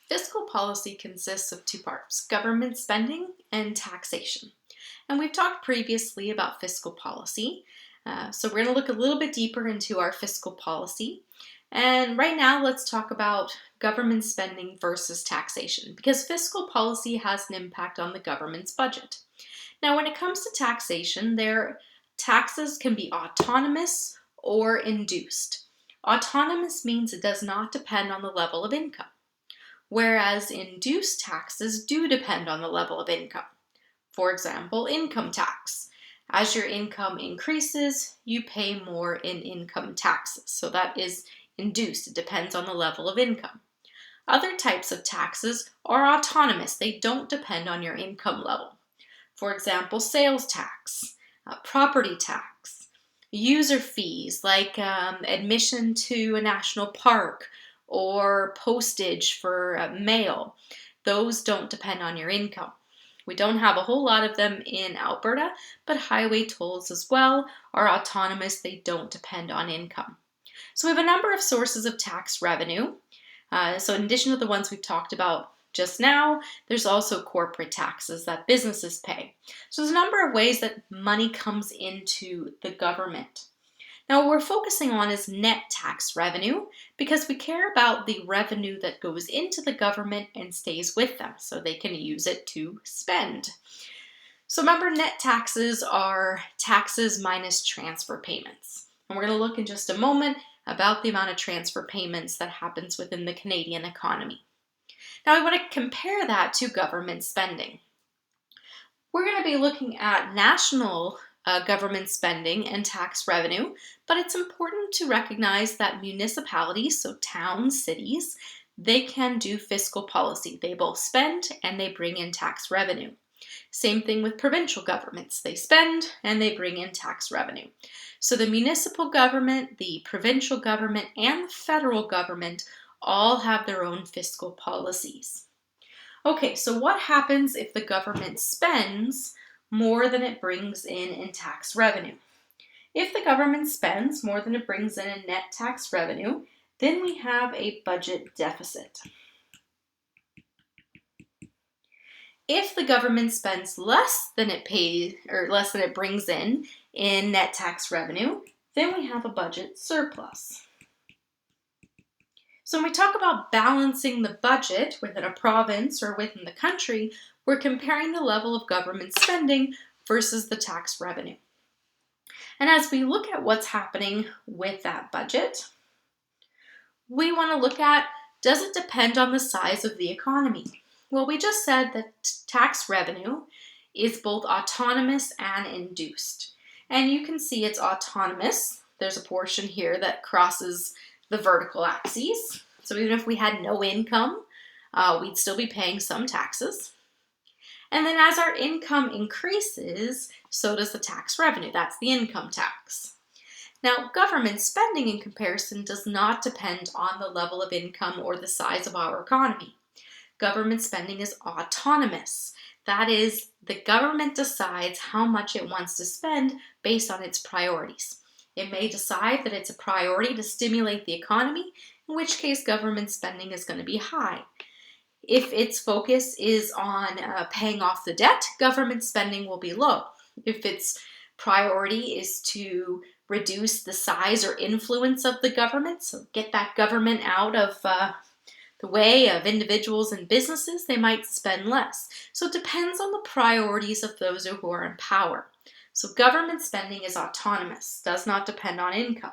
Fiscal policy consists of two parts, government spending and taxation. And we've talked previously about fiscal policy, so we're going to look a little bit deeper into our fiscal policy. And right now, let's talk about government spending versus taxation, because fiscal policy has an impact on the government's budget. Now, when it comes to taxation, their taxes can be autonomous or induced. Autonomous means it does not depend on the level of income, whereas induced taxes do depend on the level of income. For example, income tax. As your income increases, you pay more in income taxes. So that is induced. It depends on the level of income. Other types of taxes are autonomous. They don't depend on your income level. For example, sales tax, property tax, user fees like admission to a national park or postage for mail. Those don't depend on your income. We don't have a whole lot of them in Alberta, but highway tolls as well are autonomous. They don't depend on income. So we have a number of sources of tax revenue. So in addition to the ones we've talked about just now, there's also corporate taxes that businesses pay. So there's a number of ways that money comes into the government. Now, what we're focusing on is net tax revenue because we care about the revenue that goes into the government and stays with them so they can use it to spend. So remember, net taxes are taxes minus transfer payments. And we're going to look in just a moment about the amount of transfer payments that happens within the Canadian economy. Now, I want to compare that to government spending. We're going to be looking at national government spending and tax revenue, but it's important to recognize that municipalities, so towns, cities, they can do fiscal policy. They both spend and they bring in tax revenue. Same thing with provincial governments. They spend and they bring in tax revenue. So the municipal government, the provincial government, and the federal government all have their own fiscal policies. Okay, so what happens if the government spends more than it brings in tax revenue? If the government spends more than it brings in net tax revenue, then we have a budget deficit. If the government spends less than it pays or less than it brings in net tax revenue, then we have a budget surplus. So when we talk about balancing the budget within a province or within the country, we're comparing the level of government spending versus the tax revenue. And as we look at what's happening with that budget, we want to look at, does it depend on the size of the economy? Well, we just said that tax revenue is both autonomous and induced. And you can see it's autonomous. There's a portion here that crosses the vertical axes. So even if we had no income, we'd still be paying some taxes. And then as our income increases, so does the tax revenue. That's the income tax. Now, government spending in comparison does not depend on the level of income or the size of our economy. Government spending is autonomous. That is, the government decides how much it wants to spend based on its priorities. It may decide that it's a priority to stimulate the economy, in which case government spending is going to be high. If its focus is on paying off the debt, government spending will be low. If its priority is to reduce the size or influence of the government, so get that government out of the way of individuals and businesses, they might spend less. So it depends on the priorities of those who are in power. So government spending is autonomous, does not depend on income.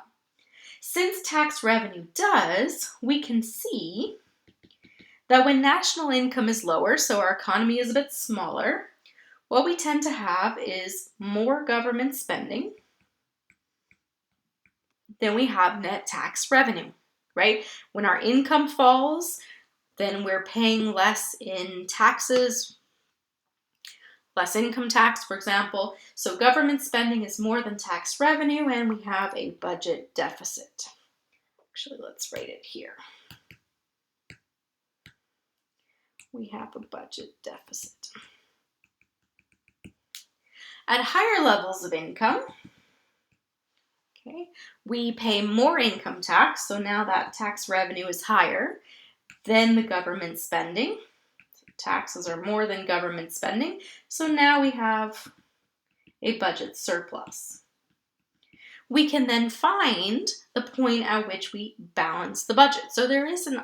Since tax revenue does, we can see that when national income is lower, so our economy is a bit smaller, what we tend to have is more government spending than we have net tax revenue, right? When our income falls, then we're paying less in taxes, less income tax, for example. So government spending is more than tax revenue, and we have a budget deficit. Actually, let's write it here. We have a budget deficit. At higher levels of income, okay, we pay more income tax, so now that tax revenue is higher. than the government spending. Taxes are more than government spending. So now we have a budget surplus. We can then find the point at which we balance the budget. So there is an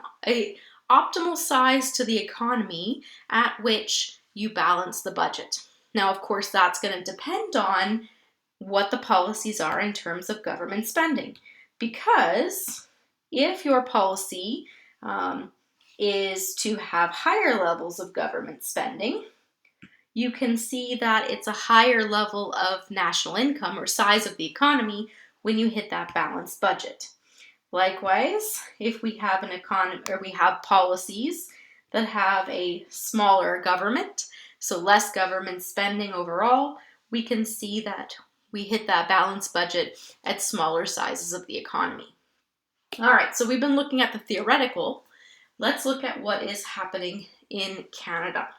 optimal size to the economy at which you balance the budget. Now, of course, that's going to depend on what the policies are in terms of government spending. Because if your policy is to have higher levels of government spending, you can see that it's a higher level of national income or size of the economy when you hit that balanced budget. Likewise, if we have an economy or we have policies that have a smaller government, so less government spending overall, we can see that we hit that balanced budget at smaller sizes of the economy. All right, so we've been looking at the theoretical. Let's look at what is happening in Canada.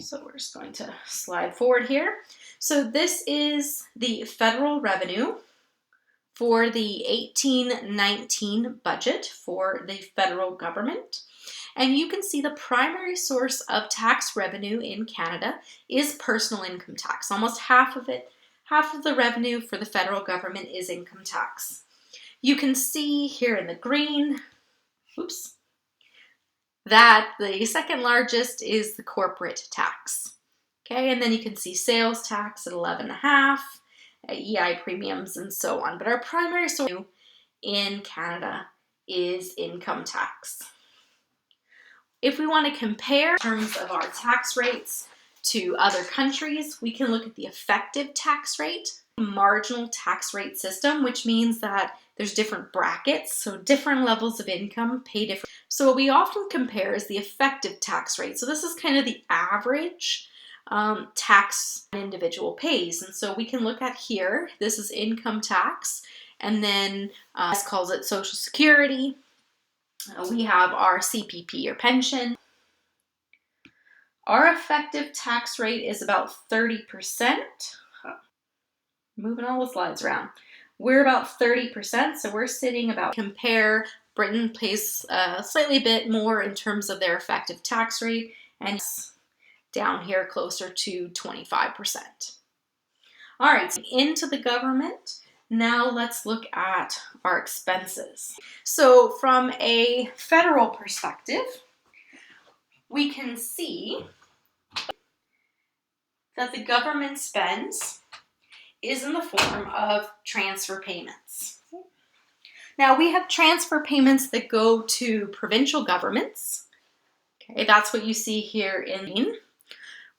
So we're just going to slide forward here. So this is the federal revenue for the 18-19 budget for the federal government. And you can see the primary source of tax revenue in Canada is personal income tax. Almost half of it, half of the revenue for the federal government is income tax. You can see here in the green, that the second largest is the corporate tax. Okay, and then you can see sales tax at 11.5%, EI premiums, and so on. But our primary source in Canada is income tax. If we want to compare in terms of our tax rates to other countries, we can look at the effective tax rate, marginal tax rate system, which means that there's different brackets, so different levels of income pay different. So what we often compare is the effective tax rate. So this is kind of the average tax an individual pays. And so we can look at here, this is income tax, and then this calls it Social Security. We have our CPP or pension. Our effective tax rate is about 30%. Moving all the slides around. We're about 30%, so we're sitting about, compare, Britain pays slightly bit more in terms of their effective tax rate, and down here closer to 25%. All right, so into the government. Now let's look at our expenses. So from a federal perspective, we can see that the government spends is in the form of transfer payments. Now we have transfer payments that go to provincial governments. Okay, that's what you see here in.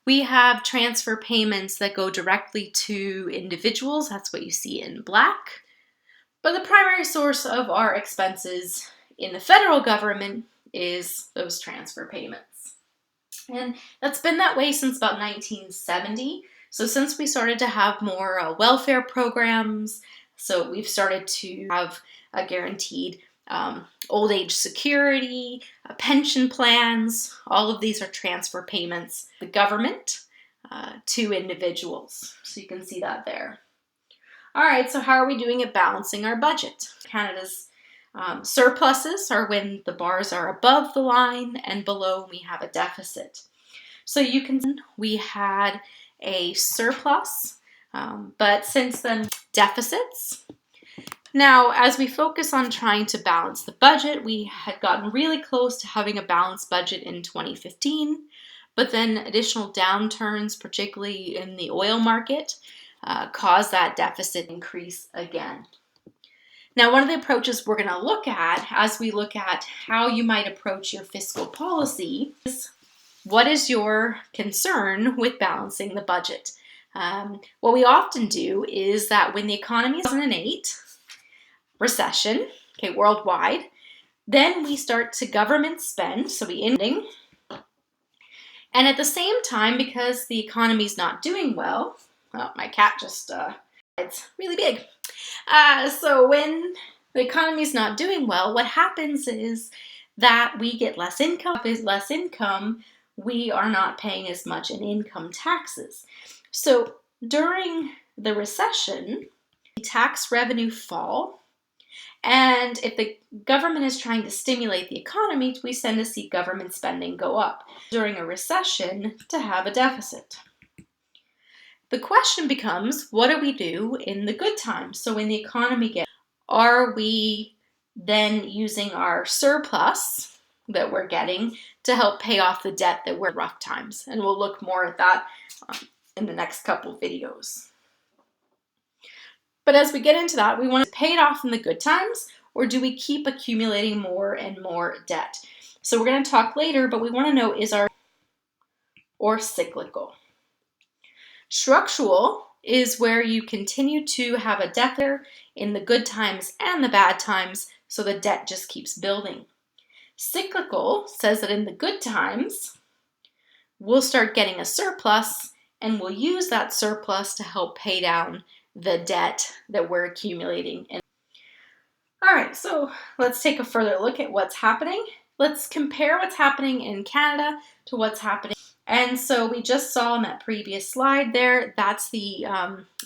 We have transfer payments that go directly to individuals. That's what you see in black. But the primary source of our expenses in the federal government is those transfer payments. And that's been that way since about 1970. So since we started to have more welfare programs, so we've started to have a guaranteed old age security, pension plans, all of these are transfer payments, the government to individuals. So you can see that there. All right, so how are we doing at balancing our budget? Canada's surpluses are when the bars are above the line and below we have a deficit. So you can see we had a surplus, but since then deficits. Now, as we focus on trying to balance the budget, we had gotten really close to having a balanced budget in 2015, but then additional downturns, particularly in the oil market, caused that deficit increase again. Now, one of the approaches we're going to look at as we look at how you might approach your fiscal policy is what is your concern with balancing the budget? What we often do is that when the economy is in 2008, recession, okay, worldwide, then we start to government spend, so we ending. And at the same time, because the economy's not doing well, my cat just, it's really big. So when the economy's not doing well, what happens is that we get less income. If less income, we are not paying as much in income taxes. So during the recession, tax revenue fall, And if the government is trying to stimulate the economy, we tend to see government spending go up during a recession to have a deficit. The question becomes, what do we do in the good times? So when the economy gets, are we then using our surplus that we're getting to help pay off the debt that we're in rough times? And we'll look more at that in the next couple videos. But as we get into that, we want to pay it off in the good times, or do we keep accumulating more and more debt? So we're going to talk later, but we want to know, is our or cyclical? Structural is where you continue to have a debt in the good times and the bad times, so the debt just keeps building. Cyclical says that in the good times, we'll start getting a surplus, and we'll use that surplus to help pay down the debt that we're accumulating. All right, so let's take a further look at what's happening. Let's compare what's happening in Canada to what's happening. And so we just saw in that previous slide there, that's the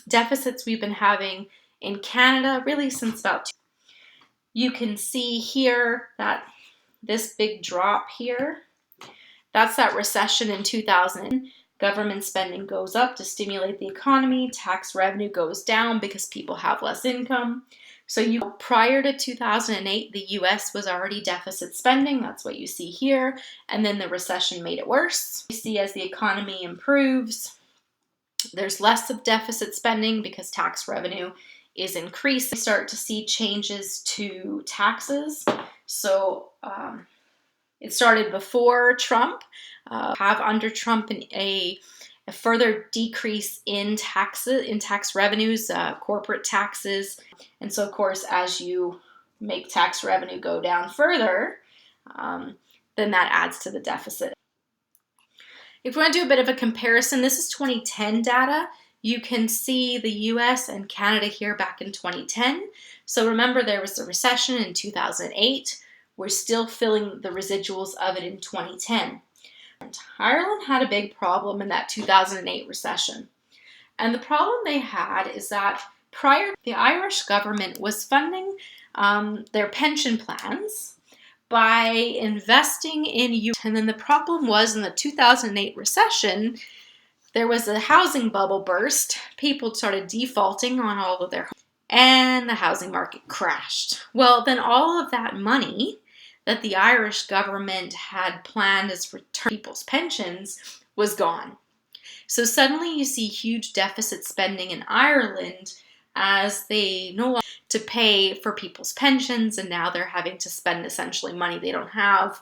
deficits we've been having in Canada really since about you can see here that this big drop here, that's that recession in 2000. Government spending goes up to stimulate the economy, tax revenue goes down because people have less income. So prior to 2008, the US was already deficit spending, that's what you see here, and then the recession made it worse. You see as the economy improves, there's less of deficit spending because tax revenue is increased. We start to see changes to taxes. So it started before Trump, have under Trump a further decrease in taxes, in tax revenues, corporate taxes. And so of course, as you make tax revenue go down further, then that adds to the deficit. If we want to do a bit of a comparison, this is 2010 data. You can see the US and Canada here back in 2010. So remember, there was a recession in 2008. We're still feeling the residuals of it in 2010. And Ireland had a big problem in that 2008 recession. And the problem they had is that prior, the Irish government was funding their pension plans by investing in youth. And then the problem was in the 2008 recession, there was a housing bubble burst. People started defaulting on all of their homes, and the housing market crashed. Well, then all of that money that the Irish government had planned as return people's pensions was gone. So suddenly you see huge deficit spending in Ireland as they no longer to pay for people's pensions, and now they're having to spend essentially money they don't have,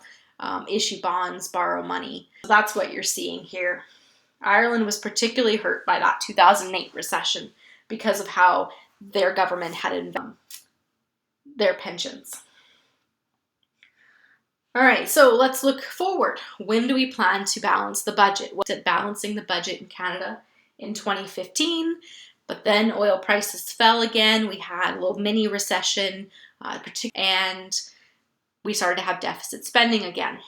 issue bonds, borrow money. So that's what you're seeing here. Ireland was particularly hurt by that 2008 recession because of how their government had invested their pensions. All right, so let's look forward. When do we plan to balance the budget? What's it balancing the budget in Canada in 2015? But then oil prices fell again. We had a little mini recession, and we started to have deficit spending again.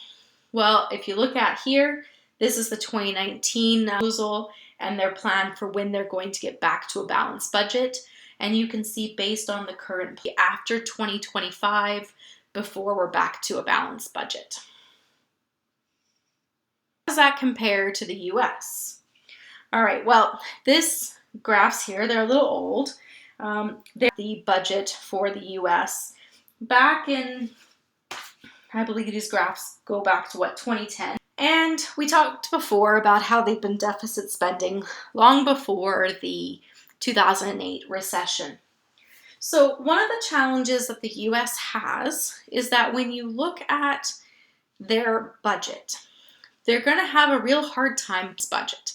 Well, if you look at here, this is the 2019 proposal and their plan for when they're going to get back to a balanced budget. And you can see based on the current after 2025, before we're back to a balanced budget. How does that compare to the US? All right, well, this graphs here, they're a little old. They're the budget for the US. Back in, I believe these graphs go back to 2010. And we talked before about how they've been deficit spending long before the 2008 recession. So one of the challenges that the US has is that when you look at their budget, they're going to have a real hard time with this budget.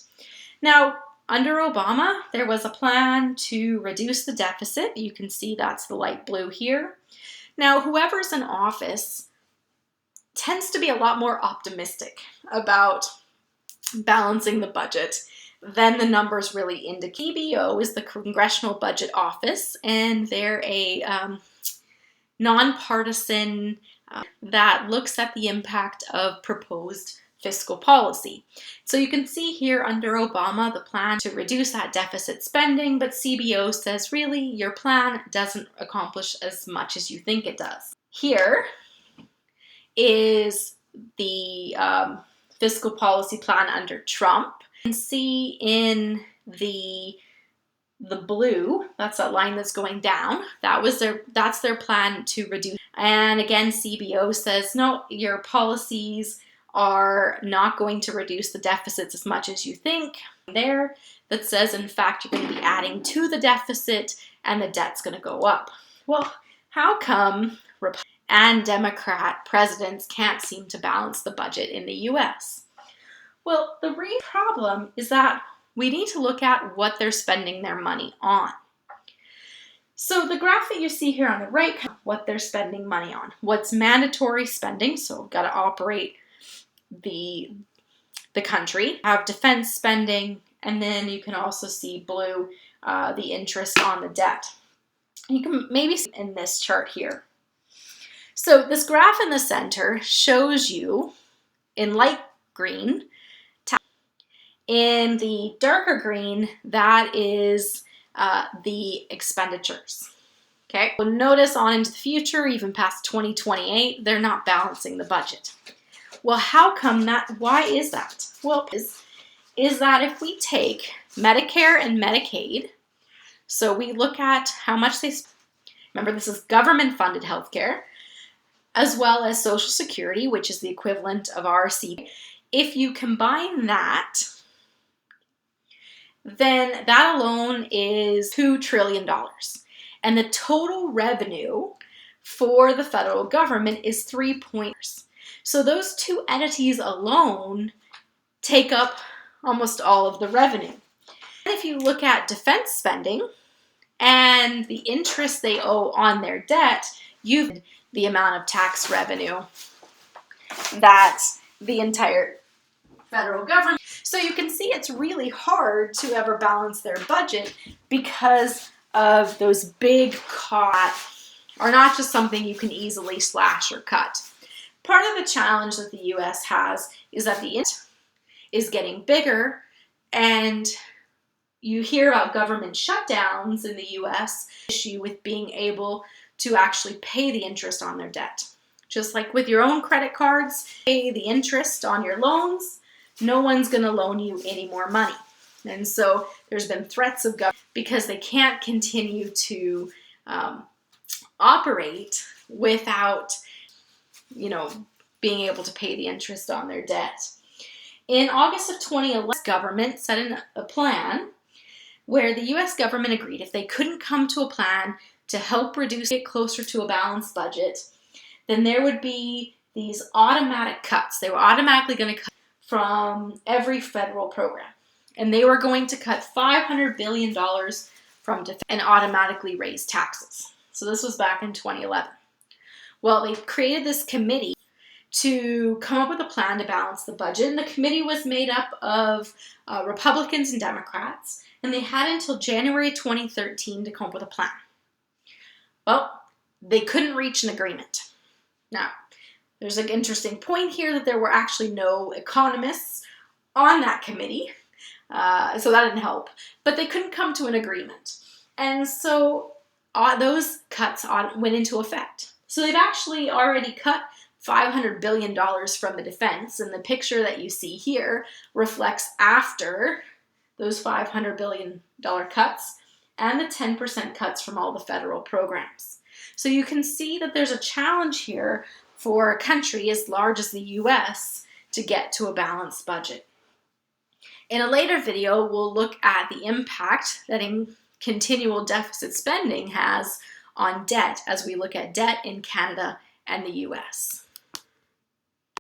Now, under Obama, there was a plan to reduce the deficit. You can see that's the light blue here. Now, whoever's in office tends to be a lot more optimistic about balancing the budget than the numbers really indicate. CBO is the Congressional Budget Office, and they're a nonpartisan that looks at the impact of proposed fiscal policy. So you can see here under Obama, the plan to reduce that deficit spending, but CBO says really your plan doesn't accomplish as much as you think it does. Here is the fiscal policy plan under Trump. You can see in the blue, that's that line that's going down, that's their plan to reduce. And again, CBO says, no, your policies are not going to reduce the deficits as much as you think. There, that says, in fact, you're going to be adding to the deficit and the debt's going to go up. Well, how come Republican and Democrat presidents can't seem to balance the budget in the US? Well, the real problem is that we need to look at what they're spending their money on. So the graph that you see here on the right, what they're spending money on. What's mandatory spending, so got to operate the country, have defense spending, and then you can also see blue, the interest on the debt. You can maybe see in this chart here. So this graph in the center shows you in light green. In the darker green, that is the expenditures. Okay, well, notice on into the future, even past 2028, they're not balancing the budget. Well, how come that? Why is that? Well, is that if we take Medicare and Medicaid, so we look at how much they spend. Remember, this is government-funded healthcare, as well as Social Security, which is the equivalent of our CPP. If you combine that, then that alone is $2 trillion. And the total revenue for the federal government is 3 points. So those two entities alone take up almost all of the revenue. And if you look at defense spending and the interest they owe on their debt, you've the amount of tax revenue that the entire federal government. So you can see it's really hard to ever balance their budget because of those big costs are not just something you can easily slash or cut. Part of the challenge that the US has is that the interest is getting bigger, and you hear about government shutdowns in the US issue with being able to actually pay the interest on their debt. Just like with your own credit cards, pay the interest on your loans, no one's going to loan you any more money. And so there's been threats of government because they can't continue to operate without, being able to pay the interest on their debt. In August of 2011, the government set in a plan where the US government agreed if they couldn't come to a plan to help reduce it closer to a balanced budget, then there would be these automatic cuts. They were automatically going to cut from every federal program. And they were going to cut $500 billion from defense and automatically raise taxes. So this was back in 2011. Well, they created this committee to come up with a plan to balance the budget. And the committee was made up of Republicans and Democrats. And they had until January 2013 to come up with a plan. Well, they couldn't reach an agreement. Now, there's an interesting point here that there were actually no economists on that committee. So that didn't help. But they couldn't come to an agreement. And so those cuts went into effect. So they've actually already cut $500 billion from the defense. And the picture that you see here reflects after those $500 billion cuts and the 10% cuts from all the federal programs. So you can see that there's a challenge here for a country as large as the US to get to a balanced budget. In a later video, we'll look at the impact that continual deficit spending has on debt as we look at debt in Canada and the US.